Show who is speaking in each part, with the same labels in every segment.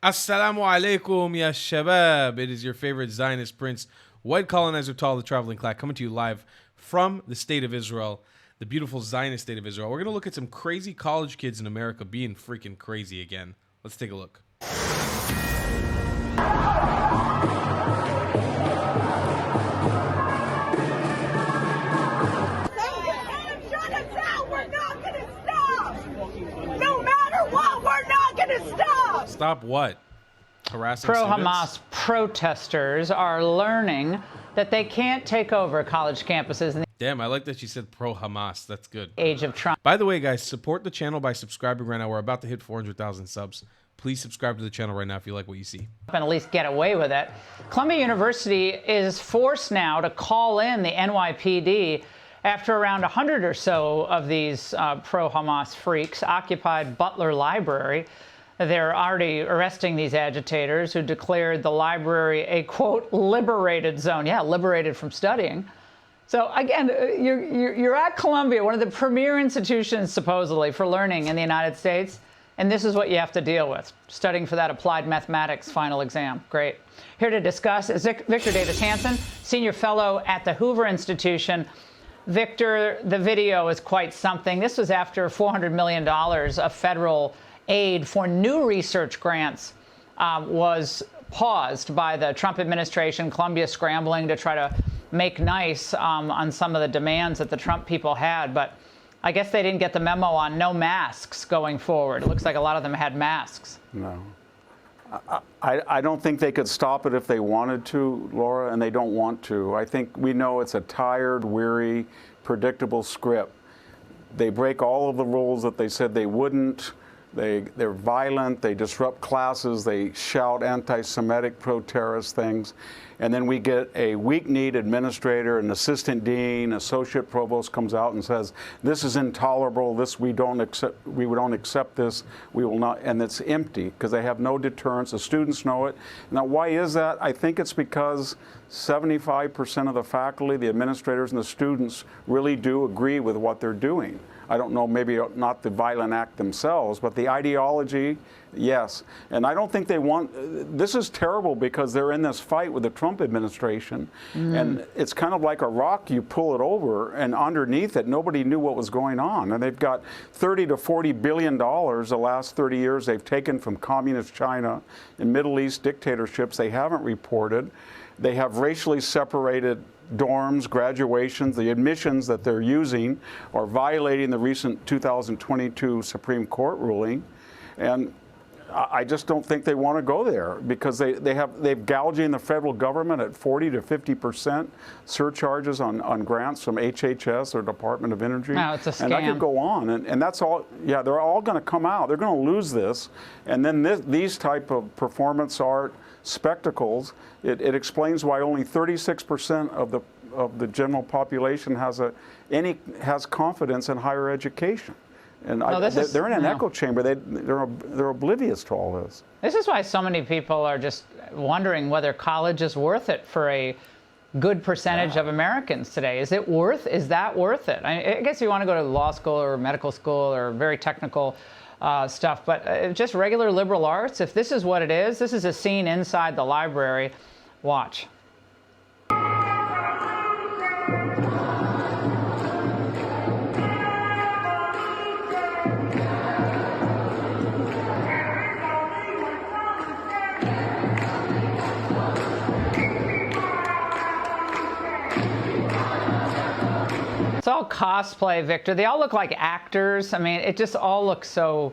Speaker 1: Assalamu alaikum, ya shabab. It is your favorite Zionist prince, white colonizer, tall, the traveling clack, coming to you live from the state of Israel, the beautiful Zionist state of Israel. We're going to look at some crazy college kids in America being freaking crazy again. Let's take a look. Stop what? Harassing
Speaker 2: Pro-Hamas
Speaker 1: students?
Speaker 2: protesters are learning that they can't take over college campuses in the
Speaker 1: Damn, I like that she said pro-Hamas. That's good.
Speaker 2: age of Trump.
Speaker 1: By the way, guys, support the channel by subscribing right now. We're about to hit 400,000 subs. Please subscribe to the channel right now if you like what you see.
Speaker 2: And at least get away with it. Columbia University is forced now to call in the NYPD after around 100 or so of these pro-Hamas freaks occupied Butler Library. They're already arresting these agitators who declared the library a, quote, liberated zone. Yeah, liberated from studying. So, again, you're at Columbia, one of the premier institutions, supposedly, for learning in the United States, and this is what you have to deal with, studying for that applied mathematics final exam. Great. Here to discuss is Victor Davis Hanson, senior fellow at the Hoover Institution. Victor, the video is quite something. This was after $400 million of federal aid for new research grants was paused by the Trump administration, Columbia scrambling to try to make nice on some of the demands that the Trump people had. But I guess they didn't get the memo on no masks going forward. It looks like a lot of them had masks.
Speaker 3: No. I don't think they could stop it if they wanted to, Laura, and they don't want to. I think we know it's a tired, weary, predictable script. They break all of the rules that they said they wouldn't. They're violent, they disrupt classes, they shout anti-Semitic, pro-terrorist things, and then we get a weak-kneed administrator, an assistant dean, associate provost comes out and says, this is intolerable, we don't accept this, we will not, and it's empty because they have no deterrence. The students know it. Now, why is that? I think it's because 75% of the faculty, the administrators, and the students really do agree with what they're doing. I don't know, maybe not the violent act themselves, but the ideology, yes. And I don't think they want, this is terrible because they're in this fight with the Trump administration. And it's kind of like a rock, you pull it over, and underneath it, nobody knew what was going on. And they've got $30 to $40 billion the last 30 years they've taken from communist China and Middle East dictatorships they haven't reported. They have racially separated dorms, graduations, the admissions that they're using are violating the recent 2022 Supreme Court ruling. And I just don't think they want to go there because they've gouging the federal government at 40 to 50% surcharges on grants from HHS or Department of Energy.
Speaker 2: No, it's a scam.
Speaker 3: And I could go on. And that's all, yeah, they're all going to come out. They're going to lose this. And then these type of performance art spectacles, it explains why only 36% of the general population has confidence in higher education. And they're in an echo chamber. They're oblivious to all this.
Speaker 2: This is why so many people are just wondering whether college is worth it for a good percentage of Americans today. Is that worth it? I guess you want to go to law school or medical school or very technical stuff, but just regular liberal arts, if this is what it is, this is a scene inside the library. Watch. It's all cosplay, Victor. They all look like actors. I mean, it just all looks so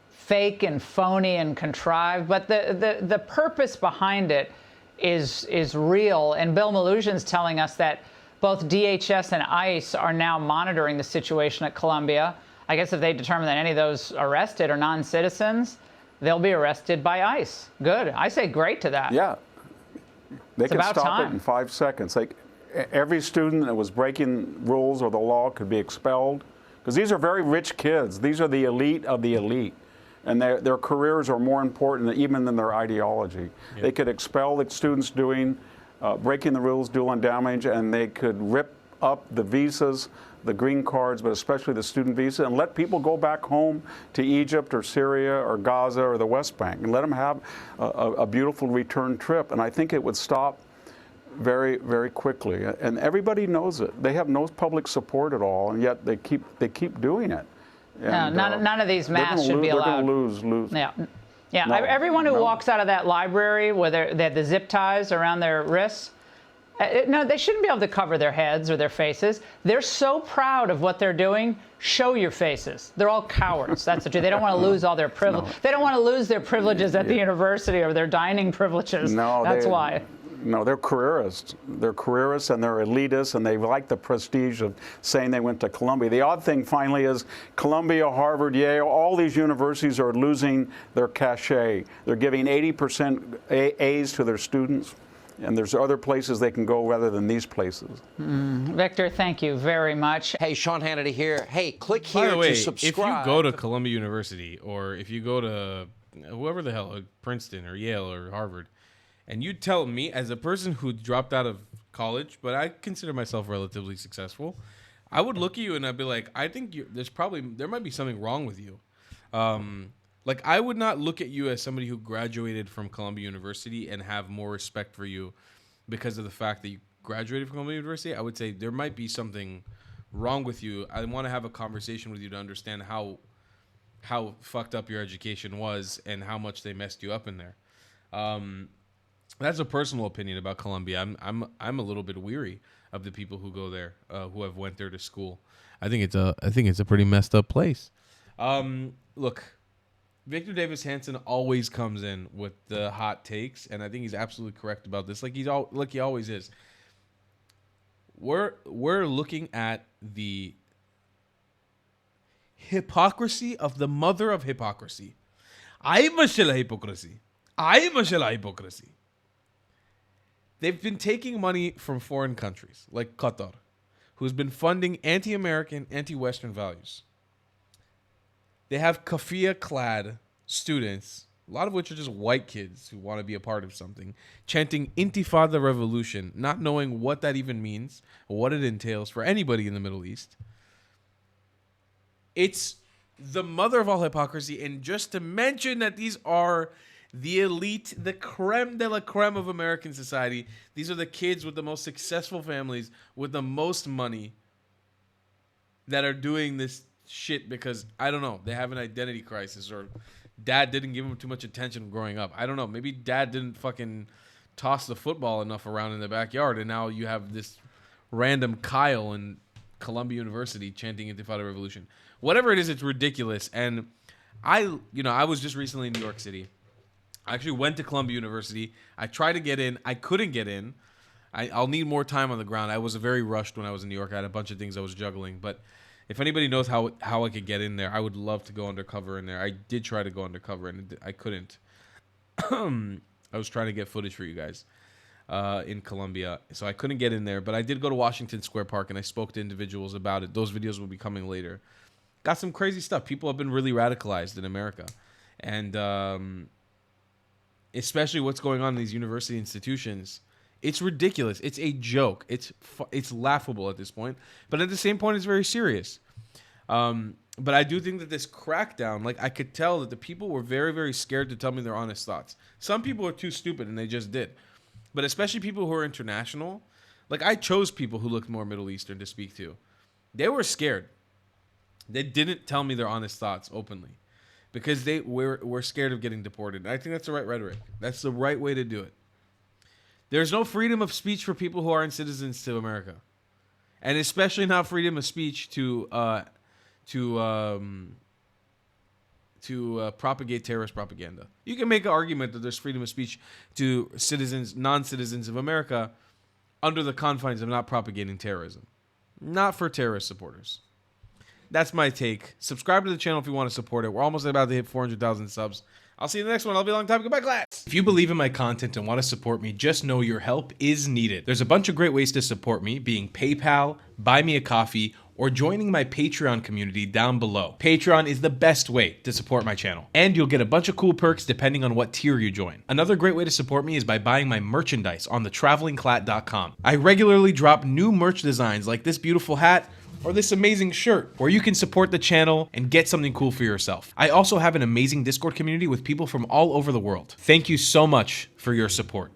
Speaker 2: fake and phony and contrived. But the purpose behind it is real. And Bill Maloogian's telling us that both DHS and ICE are now monitoring the situation at Columbia. I guess if they determine that any of those arrested are non-citizens, they'll be arrested by ICE. Good. I say great to that.
Speaker 3: Yeah. They can stop
Speaker 2: time.
Speaker 3: it in 5 seconds. Every student that was breaking rules or the law could be expelled because these are very rich kids. These are the elite of the elite. And their careers are more important even than their ideology. They could expel the students doing breaking the rules, doing damage, and they could rip up the visas, the green cards, but especially the student visa, and let people go back home to Egypt or Syria or Gaza or the West Bank, and let them have a beautiful return trip. And I think it would stop very, very quickly. And everybody knows it. They have no public support at all, and yet they keep doing it. And,
Speaker 2: no, none of these masks should be allowed.
Speaker 3: They're going to lose.
Speaker 2: Yeah. Yeah,
Speaker 3: No,
Speaker 2: everyone who walks out of that library where they have the zip ties around their wrists, no, they shouldn't be able to cover their heads or their faces. They're so proud of what they're doing. Show your faces. They're all cowards. That's the truth. They don't want to lose all their privilege. No. They don't want to lose their privileges at the university or their dining privileges.
Speaker 3: No,
Speaker 2: that's why.
Speaker 3: No, they're careerists. They're careerists and they're elitists, and they like the prestige of saying they went to Columbia. The odd thing, finally, is Columbia, Harvard, Yale, all these universities are losing their cachet. They're giving 80% A's to their students, and there's other places they can go rather than these places.
Speaker 2: Victor, thank you very much.
Speaker 4: Hey, Sean Hannity here. Hey, click here
Speaker 1: By the way,
Speaker 4: to subscribe.
Speaker 1: if you go to Columbia University, or if you go to whoever the hell, Princeton or Yale or Harvard, and you tell me, as a person who dropped out of college, but I consider myself relatively successful, I would look at you and I'd be like, I think there might be something wrong with you. Like, I would not look at you as somebody who graduated from Columbia University and have more respect for you because of the fact that you graduated from Columbia University. I would say there might be something wrong with you. I want to have a conversation with you to understand how fucked up your education was and how much they messed you up in there. That's a personal opinion about Columbia. I'm a little bit weary of the people who go there, who have went there to school. I think it's a pretty messed up place. Look, Victor Davis Hanson always comes in with the hot takes, and I think he's absolutely correct about this. Like he always is. We're looking at the hypocrisy of the mother of hypocrisy. I'm a hypocrisy. They've been taking money from foreign countries, like Qatar, who's been funding anti-American, anti-Western values. They have kafia-clad students, a lot of which are just white kids who want to be a part of something, chanting Intifada Revolution, not knowing what that even means, what it entails for anybody in the Middle East. It's the mother of all hypocrisy, and just to mention that these are the elite, the creme de la creme of American society. These are the kids with the most successful families, with the most money, that are doing this shit because, I don't know, they have an identity crisis, or dad didn't give them too much attention growing up. I don't know. Maybe dad didn't fucking toss the football enough around in the backyard, and now you have this random Kyle in Columbia University chanting Intifada Revolution. Whatever it is, it's ridiculous. And I was just recently in New York City. I actually went to Columbia University. I tried to get in. I couldn't get in. I'll need more time on the ground. I was very rushed when I was in New York. I had a bunch of things I was juggling. But if anybody knows how I could get in there, I would love to go undercover in there. I did try to go undercover, and I couldn't. I was trying to get footage for you guys in Columbia, so I couldn't get in there. But I did go to Washington Square Park, and I spoke to individuals about it. Those videos will be coming later. Got some crazy stuff. People have been really radicalized in America. And especially what's going on in these university institutions, it's ridiculous. It's a joke. It's laughable at this point, but at the same point, it's very serious. But I do think that this crackdown, like, I could tell that the people were very, very scared to tell me their honest thoughts. Some people are too stupid and they just did, but especially people who are international. Like, I chose people who looked more Middle Eastern to speak to. They were scared. They didn't tell me their honest thoughts openly, because they were scared of getting deported. And I think that's the right rhetoric. That's the right way to do it. There's no freedom of speech for people who aren't citizens to America, and especially not freedom of speech to propagate terrorist propaganda. You can make an argument that there's freedom of speech to non-citizens of America, under the confines of not propagating terrorism, not for terrorist supporters. That's my take. Subscribe to the channel if you want to support it. We're almost about to hit 400,000 subs. I'll see you in the next one. I'll be a long time. Goodbye, class. If you believe in my content and want to support me, just know your help is needed. There's a bunch of great ways to support me, being PayPal, Buy Me a Coffee, or joining my Patreon community down below. Patreon is the best way to support my channel, and you'll get a bunch of cool perks depending on what tier you join. Another great way to support me is by buying my merchandise on thetravelingclat.com. I regularly drop new merch designs like this beautiful hat or this amazing shirt, where you can support the channel and get something cool for yourself. I also have an amazing Discord community with people from all over the world. Thank you so much for your support.